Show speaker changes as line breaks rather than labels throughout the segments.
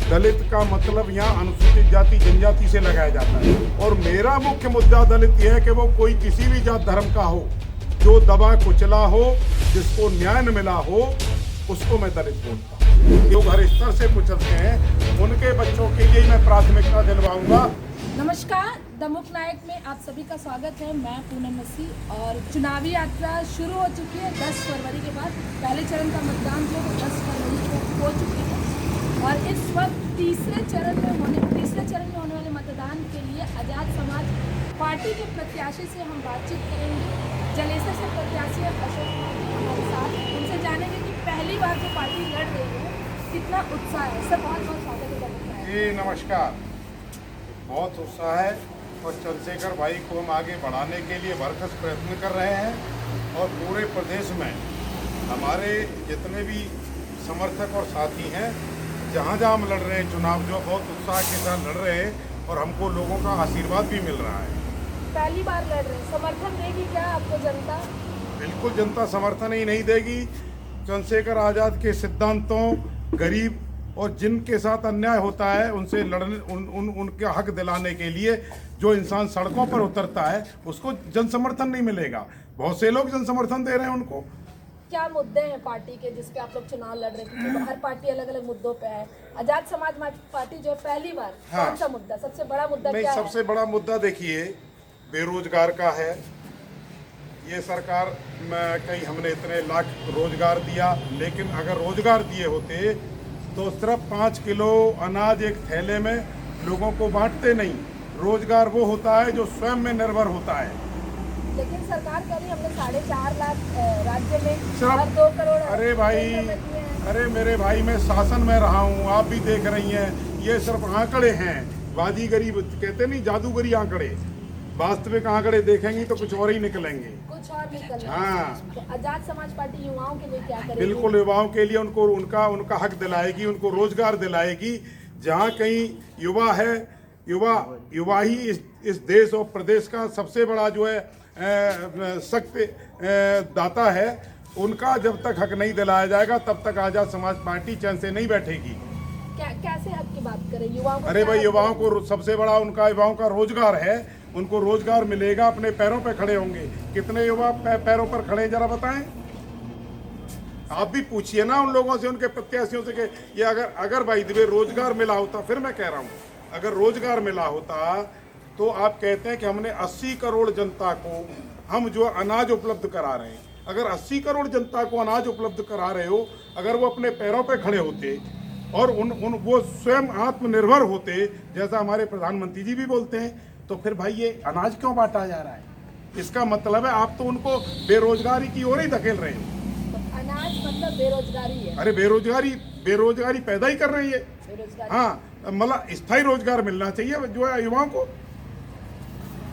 दलित का मतलब यहाँ अनुसूचित जाति जनजाति से लगाया जाता है। और मेरा मुख्य मुद्दा दलित यह है कि वो कोई किसी भी जात धर्म का हो, जो दबा कुचला हो, जिसको न्याय न मिला हो, उसको मैं दलित बोलता हूँ। लोग हर स्तर से कुचलते हैं, उनके बच्चों के लिए मैं प्राथमिकता दिलवाऊंगा।
नमस्कार, दमुक नायक में आप सभी का स्वागत है। मैं पूनम मसीह और चुनावी यात्रा शुरू हो चुकी है। 10 फरवरी के बाद पहले चरण का मतदान जो 10 फरवरी को हो चुकी है और इस वक्त तीसरे चरण में होने वाले मतदान के लिए आज़ाद समाज पार्टी के प्रत्याशी से हम बातचीत करेंगे। जलेसर से प्रत्याशी अशोक कुमार जी हमारे साथ, उनसे जानेंगे कि पहली बार जो पार्टी लड़ रही है कितना उत्साह है। सर बहुत बहुत स्वागत है दमुक नायक।
जी नमस्कार। बहुत उत्साह है और चंद्रशेखर भाई को हम आगे बढ़ाने के लिए भरसक प्रयत्न कर रहे हैं और पूरे प्रदेश में हमारे जितने भी समर्थक और साथी हैं, जहाँ जहाँ हम लड़ रहे हैं चुनाव, जो बहुत उत्साह के साथ लड़ रहे हैं और हमको लोगों का आशीर्वाद भी मिल रहा है।
पहली बार लड़ रहे हैं, समर्थन देगी क्या आपको जनता?
बिल्कुल जनता समर्थन ही नहीं देगी। चंद्रशेखर आज़ाद के सिद्धांतों, गरीब और जिनके साथ अन्याय होता है उनसे लड़ने, उनका हक दिलाने के लिए जो इंसान सड़कों पर उतरता है उसको जन समर्थन नहीं मिलेगा। बहुत से लोग जन समर्थन दे रहे हैं उनको।
क्या मुद्दे हैं पार्टी के जिस पे आप लोग चुनाव लड़ रहे हैं? क्योंकि हर पार्टी अलग अलग मुद्दों पे है। आजाद समाज पार्टी जो है पहली बार,
हाँ।
कौन सा मुद्दा, सबसे बड़ा मुद्दा
नहीं,
क्या है?
सबसे बड़ा मुद्दा देखिए बेरोजगार का है। ये सरकार में कहीं हमने इतने लाख रोजगार दिया, लेकिन अगर रोजगार दिए होते तो सिर्फ 5 किलो अनाज एक थैले में लोगों को बांटते नहीं। रोजगार वो होता है जो स्वयं में निर्भर होता है।
लेकिन सरकार कह रही है हमने 4.5 लाख राज्य में
सिर्फ-
और 2 करोड़
अरे भाई,
केंद्र में दिए हैं।
अरे मेरे भाई, मैं शासन में रहा हूँ, आप भी देख रही हैं। ये सिर्फ आंकड़े हैं, बाजीगरी कहते नहीं, जादूगरी आंकड़े। वास्तविक आंकड़े देखेंगी तो कुछ और ही निकलेंगे।
कुछ और निकल रहा है।
हाँ।
तो आजाद समाज पार्टी युवाओं के लिए क्या करेगी?
बिल्कुल, युवाओं के लिए उनको उनका हक दिलाएगी, उनको रोजगार दिलाएगी। जहाँ कहीं युवा है, युवा ही इस देश और प्रदेश का सबसे बड़ा जो है शक्ति दाता है। उनका जब तक हक नहीं दिलाया जाएगा तब तक आजाद समाज पार्टी चैन से नहीं बैठेगी।
कैसे हक की बात करें युवाओं को?
अरे भाई, युवाओं को सबसे बड़ा युवाओं का रोजगार है। उनको रोजगार मिलेगा, अपने पैरों पे खड़े होंगे। कितने युवा पैरों पर खड़े हैं जरा बताएं। आप भी पूछिए ना उन लोगों से, उनके प्रत्याशियों से कि ये अगर भाई दिवे रोजगार मिला होता, फिर मैं कह रहा हूँ अगर रोजगार मिला होता तो आप कहते हैं कि हमने 80 करोड़ जनता को हम जो अनाज उपलब्ध करा रहे हैं। अगर 80 करोड़ जनता को अनाज उपलब्ध करा रहे हो, अगर वो अपने पैरों पे खड़े होते और वो स्वयं आत्मनिर्भर होते, जैसा हमारे प्रधानमंत्री जी भी बोलते हैं, तो फिर भाई ये अनाज क्यों बांटा जा रहा है? इसका मतलब है आप तो उनको बेरोजगारी की ओर ही धकेल रहे हो।
तो अनाज मतलब बेरोजगारी है।
अरे बेरोजगारी पैदा ही कर रही है।
बेरोजगारी।
हाँ, मतलब स्थायी रोजगार मिलना चाहिए जो है युवाओं को।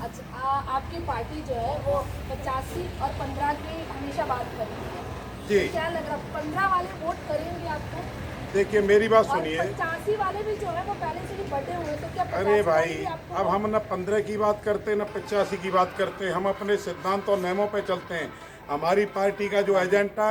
अच्छा, आपकी पार्टी जो है वो 85 और 15 की हमेशा बात कर रही है
जी।
क्या लग रहा है 15 वाले वोट करेंगे आपको?
देखिए मेरी बात
और
सुनिए।
85 वाले भी जो है वो पहले से ही बटे हुए, तो क्या 85
अरे
वाले
भाई,
भी आपको?
अब हम न 15 की बात करते न 85 की बात करते। हम अपने सिद्धांत और नियमों पे चलते हैं। हमारी पार्टी का जो एजेंडा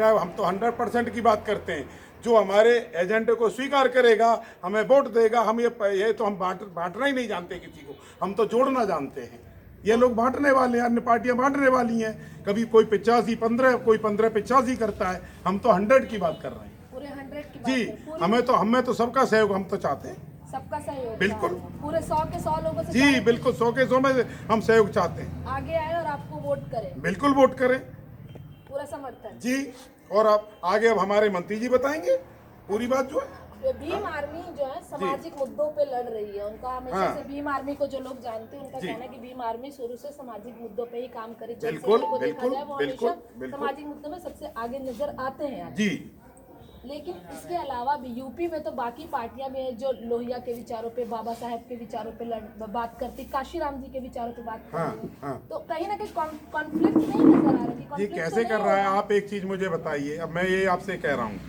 है, हम तो 100% की बात करते हैं। जो हमारे एजेंडे को स्वीकार करेगा, हमें वोट देगा। हम ये तो हम बांटना ही नहीं जानते किसी को, हम तो जोड़ना जानते हैं। ये लोग बांटने वाले हैं, अन्य पार्टियां बांटने वाली हैं। कभी कोई 85-15, कोई 15-85 करता है। हम तो 100 की बात कर रहे हैं।
पूरे 100 की बात
जी,
करें।
हमें तो सबका सहयोग हम तो चाहते हैं।
सबका सहयोग।
बिल्कुल।
पूरे 100 के 100 लोगों से
जी
चाहे
बिल्कुल, 100 के 100 में हम सहयोग चाहते हैं।
आगे आए और आपको वोट करें।
बिल्कुल वोट करें
पूरा समर्थन।
जी। और अब हमारे मंत्री जी बताएंगे पूरी बात जो है।
ये भीम आर्मी जो है सामाजिक मुद्दों पे लड़ रही है। उनका हमेशा
हाँ।
से भीम आर्मी को जो लोग जानते हैं उनका
जी।
कहना है कि भीम आर्मी शुरू से सामाजिक मुद्दों पे ही काम करे।
बिल्कुल,
को देखा
बिल्कुल,
जाए वो
बिल्कुल,
हमेशा
बिल्कुल।
सामाजिक मुद्दों में सबसे आगे नजर आते हैं आज।
जी।
लेकिन इसके अलावा भी यूपी में तो बाकी पार्टियां भी हैं जो लोहिया के विचारों पे, बाबा साहेब के विचारों पे बात करती, काशीराम जी के विचारों पे बात
हाँ,
करती है।
हाँ।
तो कहीं ना कहीं कॉन्फ्लिक्ट नहीं नजर आ रहा कि
ये
conflict
कैसे
तो
कर
नहीं
रहा है?
हो
आप एक चीज मुझे बताइए। अब मैं ये आपसे कह रहा हूँ,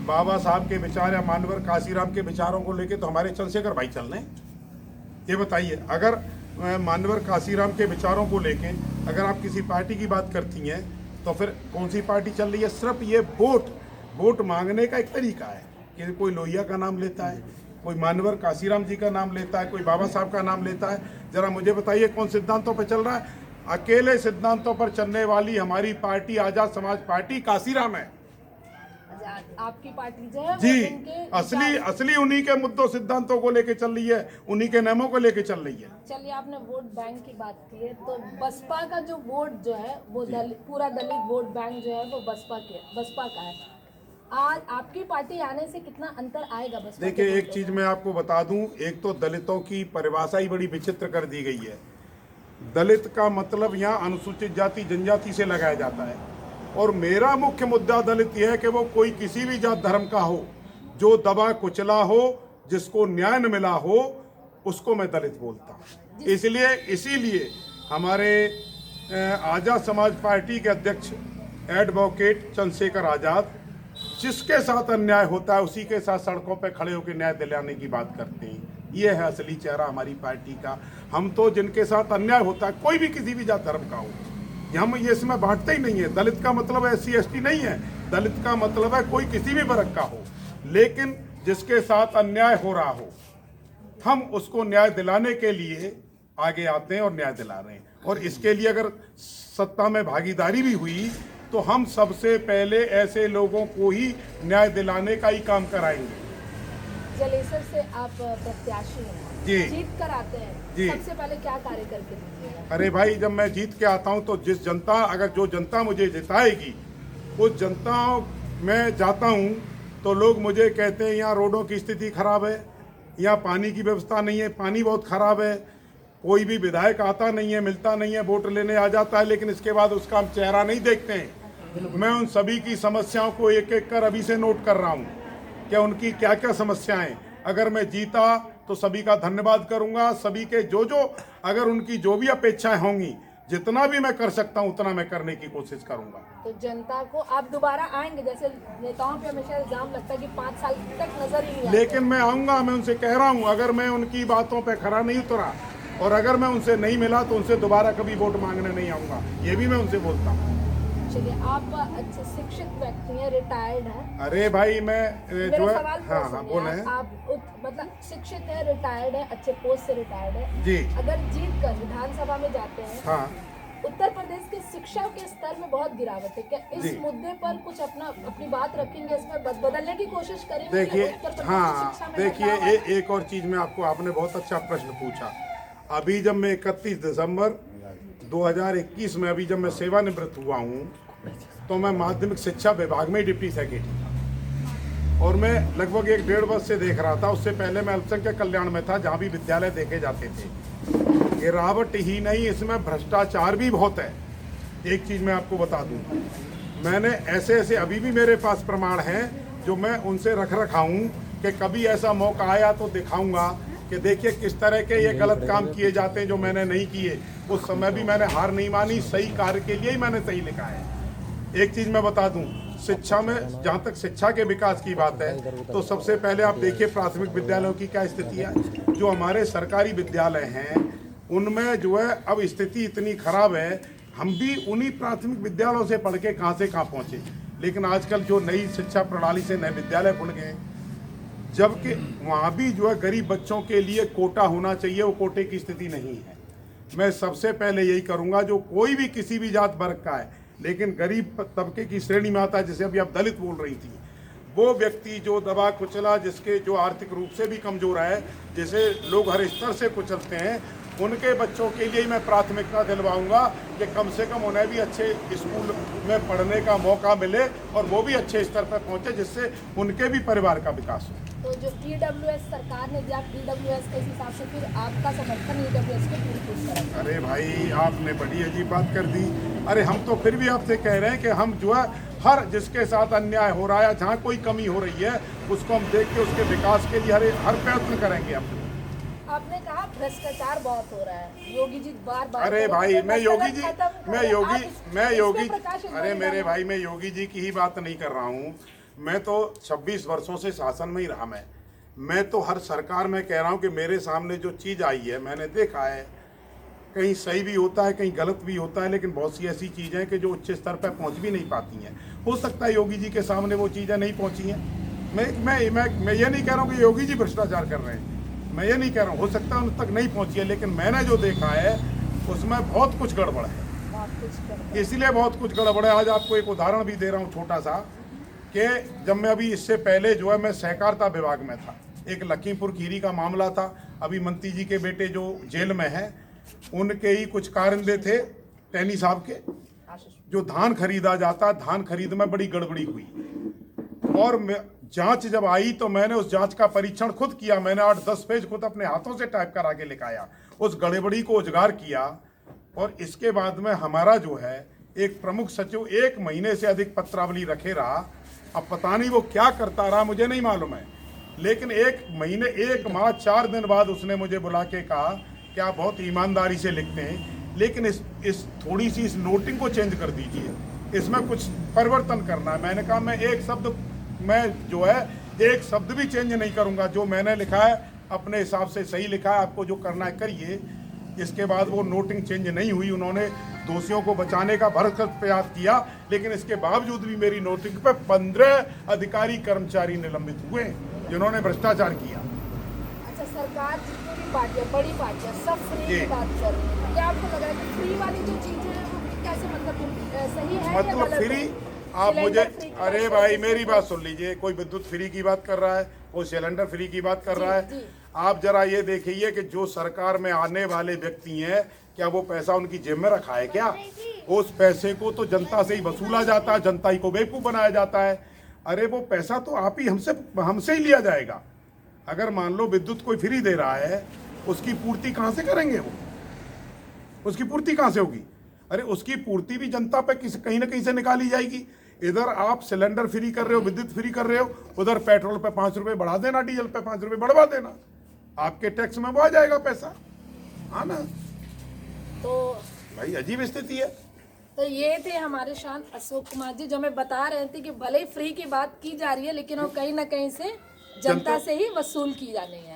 बाबा साहब के विचार या मानवर काशीराम के विचारों को लेके तो हमारे चंद्रशेखर भाई चल रहे हैं। ये बताइए, अगर मानवर काशीराम के विचारों को लेके अगर आप किसी पार्टी की बात करती हैं तो फिर कौन सी पार्टी चल रही है? सिर्फ ये वोट मांगने का एक तरीका है। कि कोई लोहिया का नाम लेता है, कोई मानवर काशीराम जी का नाम लेता है, कोई बाबा साहब का नाम लेता है। जरा मुझे बताइए कौन सिद्धांतों पर चल रहा है? अकेले सिद्धांतों पर चलने वाली हमारी पार्टी आजाद समाज पार्टी काशीराम है
आपकी पार्टी जो है वो
जी।
इनके
असली उन्हीं के मुद्दों सिद्धांतों को लेके चल रही है, उन्हीं के नियमों को लेके चल रही है।
चलिए, आपने वोट बैंक की बात की है, तो बसपा का जो वोट जो है वो पूरा दलित वोट बैंक जो है वो बसपा का है। आज आपकी पार्टी आने से कितना अंतर आएगा बसपा?
देखिए, एक चीज मैं आपको बता दूं, एक तो दलितों की परिभाषा ही बड़ी विचित्र कर दी गई है। दलित का मतलब यहाँ अनुसूचित जाति जनजाति से लगाया जाता है, और मेरा मुख्य मुद्दा दलित यह है कि वो कोई किसी भी जात धर्म का हो, जो दबा कुचला हो, जिसको न्याय न मिला हो, उसको मैं दलित बोलता हूँ। इसीलिए हमारे आजाद समाज पार्टी के अध्यक्ष एडवोकेट चंद्रशेखर आजाद जिसके साथ अन्याय होता है उसी के साथ सड़कों पर खड़े होकर न्याय दिलाने की बात करते हैं। ये है असली चेहरा हमारी पार्टी का। हम तो जिनके साथ अन्याय होता है, कोई भी किसी भी जात धर्म का हो, हम ये इसमें बांटते ही नहीं है। दलित का मतलब SC ST नहीं है, दलित का मतलब है कोई किसी भी वर्ग का हो, लेकिन जिसके साथ अन्याय हो रहा हो, हम उसको न्याय दिलाने के लिए आगे आते हैं और न्याय दिला रहे हैं। और इसके लिए अगर सत्ता में भागीदारी भी हुई तो हम सबसे पहले ऐसे लोगों को ही न्याय दिलाने का ही काम कराएंगे।
जलेसर से आप प्रत्याशी हैं
जी,
जीत कर आते हैं
जी।
सबसे पहले क्या कार्य करके दीजिएगा?
अरे भाई, जब मैं जीत के आता हूं तो जो जनता मुझे जिताएगी, उस जनता में जाता हूं तो लोग मुझे कहते हैं यहाँ रोडों की स्थिति खराब है, यहाँ पानी की व्यवस्था नहीं है, पानी बहुत खराब है, कोई भी विधायक आता नहीं है, मिलता नहीं है, वोट लेने आ जाता है, लेकिन इसके बाद उसका हम चेहरा नहीं देखते हैं। मैं उन सभी की समस्याओं को एक एक कर अभी से नोट कर रहा हूँ कि उनकी क्या क्या समस्याएं। अगर मैं जीता तो सभी का धन्यवाद करूंगा, सभी के जो अगर उनकी जो भी अपेक्षाएं होंगी, जितना भी मैं कर सकता हूं उतना मैं करने की कोशिश करूंगा।
तो जनता को आप दोबारा आएंगे? जैसे नेताओं पे हमेशा इल्जाम लगता है कि 5 साल तक नजर ही नहीं आते।
लेकिन मैं आऊंगा, मैं उनसे कह रहा हूं, अगर मैं उनकी बातों पे खरा नहीं उतरा और अगर मैं उनसे नहीं मिला तो उनसे दोबारा कभी वोट मांगने नहीं आऊंगा, ये भी मैं उनसे बोलता हूँ।
चलिए, आप अच्छे शिक्षित व्यक्ति हैं, रिटायर्ड हैं।
अरे भाई, मैं जो है, हाँ बोले,
आप मतलब शिक्षित है, रिटायर्ड है, अच्छे पोस्ट से रिटायर्ड है
जी।
अगर जीत कर विधानसभा में जाते हैं,
हाँ,
उत्तर प्रदेश के शिक्षा के स्तर में बहुत गिरावट है, क्या इस मुद्दे पर कुछ अपनी बात रखेंगे, इसमें बदलने की कोशिश करेंगे?
देखिए, हाँ देखिए, एक और चीज में आपने बहुत अच्छा प्रश्न पूछा। अभी जब मैं 31 दिसंबर 2021 में अभी जब मैं सेवानिवृत्त हुआ हूँ तो मैं माध्यमिक शिक्षा विभाग में डिप्टी सेक्रेटरी, और मैं लगभग 1-1.5 वर्ष से देख रहा था। उससे पहले मैं अल्पसंख्यक कल्याण में था, जहाँ भी विद्यालय देखे जाते थे। गिरावट ही नहीं, इसमें भ्रष्टाचार भी बहुत है। एक चीज़ मैं आपको बता दूँ, मैंने ऐसे अभी भी मेरे पास प्रमाण हैं जो मैं उनसे रख रखा हूँ कि कभी ऐसा मौका आया तो दिखाऊंगा कि देखिए किस तरह के ये गलत काम किए जाते हैं जो मैंने नहीं किए। उस समय भी मैंने हार नहीं मानी, सही कार्य के लिए ही मैंने सही लिखा है। एक चीज़ मैं बता दूं, शिक्षा में जहाँ तक शिक्षा के विकास की बात है तो सबसे पहले आप देखिए प्राथमिक विद्यालयों की क्या स्थिति है। जो हमारे सरकारी विद्यालय हैं उनमें जो है अब स्थिति इतनी खराब है, हम भी उन्हीं प्राथमिक विद्यालयों से पढ़ के कहाँ से कहाँ पहुँचे। लेकिन आजकल जो नई शिक्षा प्रणाली से नए विद्यालय खुल गए, जबकि वहाँ भी जो है गरीब बच्चों के लिए कोटा होना चाहिए, वो कोटे की स्थिति नहीं है। मैं सबसे पहले यही करूँगा, जो कोई भी किसी भी जात वर्ग का है लेकिन गरीब तबके की श्रेणी में आता है, जैसे अभी आप दलित बोल रही थी, वो व्यक्ति जो दबा कुचला, जिसके जो आर्थिक रूप से भी कमजोर है, जैसे लोग हर स्तर से कुचलते हैं, उनके बच्चों के लिए मैं प्राथमिकता दिलवाऊंगा कि कम से कम उन्हें भी अच्छे स्कूल में पढ़ने का मौका मिले और वो भी अच्छे स्तर पर पहुंचे, जिससे उनके भी परिवार का विकास हो।
तो जो EWS सरकार ने दिया, EWS के हिसाब से फिर आपका समर्थन EWS के पूरी तरह?
अरे भाई, आपने बड़ी अजीब बात कर दी। अरे हम तो फिर भी आपसे कह रहे हैं कि हम जो है हर जिसके साथ अन्याय हो रहा है, जहाँ कोई कमी हो रही है, उसको हम देख के उसके विकास के लिए हर प्रयत्न करेंगे।
आपने कहा भ्रष्टाचार बहुत हो रहा है, योगी जी बार-बार।
अरे भाई, मैं योगी अरे मेरे भाई, मैं योगी जी की ही बात नहीं कर रहा हूँ। मैं तो 26 वर्षों से शासन में ही रहा। मैं तो हर सरकार में कह रहा हूँ कि मेरे सामने जो चीज़ आई है मैंने देखा है, कहीं सही भी होता है, कहीं गलत भी होता है, लेकिन बहुत सी ऐसी चीज़ें कि जो उच्च स्तर पर पहुँच भी नहीं पाती हैं। हो सकता है योगी जी के सामने वो चीज़ें नहीं पहुँची हैं, मैं ये नहीं कह रहा हूँ कि योगी जी भ्रष्टाचार कर रहे हैं, मैं ये नहीं कह रहा हूँ, हो सकता है उन तक नहीं पहुंची है, लेकिन मैंने जो देखा है उसमें बहुत कुछ गड़बड़ है, इसीलिए बहुत कुछ गड़बड़ है। आज आपको एक उदाहरण भी दे रहा हूँ छोटा सा, कि जब मैं अभी इससे पहले जो है मैं सहकारिता विभाग में था, एक लखीमपुर खीरी का मामला था, अभी मंत्री जी के बेटे जो जेल में हैं उनके ही कुछ कारिंदे थे टैनी साहब के, जो धान खरीदा जाता, धान खरीद में बड़ी गड़बड़ी हुई और जांच जब आई तो मैंने उस जांच का परीक्षण खुद किया, मैंने 8-10 पेज खुद अपने हाथों से टाइप करा के लिखाया, उस गड़बड़ी को उजागर किया। और इसके बाद में हमारा जो है एक प्रमुख सचिव 1 महीने से अधिक पत्रावली रखे रहा, अब पता नहीं वो क्या करता रहा, मुझे नहीं मालूम है, लेकिन 1 महीने 1 माह 4 दिन बाद उसने मुझे बुला के कहा कि आप बहुत ईमानदारी से लिखते हैं, लेकिन इस थोड़ी सी इस नोटिंग को चेंज कर दीजिए, इसमें कुछ परिवर्तन करना है। मैंने कहा मैं एक शब्द भी चेंज नहीं करूंगा, जो मैंने लिखा है अपने हिसाब से सही लिखा है, आपको जो करना है करिए। इसके बाद वो नोटिंग चेंज नहीं हुई, उन्होंने दोषियों को बचाने का भरसक प्रयास किया, लेकिन इसके बावजूद भी मेरी नोटिंग पे 15 अधिकारी कर्मचारी निलंबित हुए जिन्होंने भ्रष्टाचार किया।
अच्छा, सरकार जितनी भी पार्टियां, बड़ी पार्टियां सब फ्री की बात कर रही है, क्या आपको लग रहा है कि फ्री वाली जो चीजें हैं वो कैसे, मतलब सही है या
मतलब
गलत
फ्री,
है?
आप मुझे,
सिलेंडर फ्री की
अरे
बात
भाई
कर
मेरी
रही है।
बात सुन लीजिए, कोई विद्युत फ्री की बात कर रहा है, कोई सिलेंडर फ्री की बात कर रहा
जी।
है। आप जरा ये देखिए कि जो सरकार में आने वाले व्यक्ति हैं, क्या वो पैसा उनकी जेब में रखा है क्या? उस पैसे को तो जनता से ही वसूला जाता है, जनता ही को बेवकूफ बनाया जाता है। अरे वो पैसा तो आप ही हमसे ही लिया जाएगा। अगर मान लो विद्युत कोई फ्री दे रहा है, उसकी पूर्ति कहाँ से करेंगे वो? उसकी पूर्ति कहाँ से होगी? अरे उसकी पूर्ति भी जनता पे कहीं ना कहीं से निकाली जाएगी। इधर आप सिलेंडर फ्री कर रहे हो, विद्युत फ्री कर रहे हो, उधर पेट्रोल पे 5 रुपए बढ़ा देना, डीजल पे 5 रुपए बढ़वा देना, आपके टैक्स में वो आ जाएगा पैसा, हाँ ना?
तो
भाई अजीब स्थिति है।
तो ये थे हमारे शांत अशोक कुमार जी, जो हमें बता रहे थे कि भले ही फ्री की बात की जा रही है, लेकिन वो कहीं ना कहीं से जनता से ही वसूल की जानी है।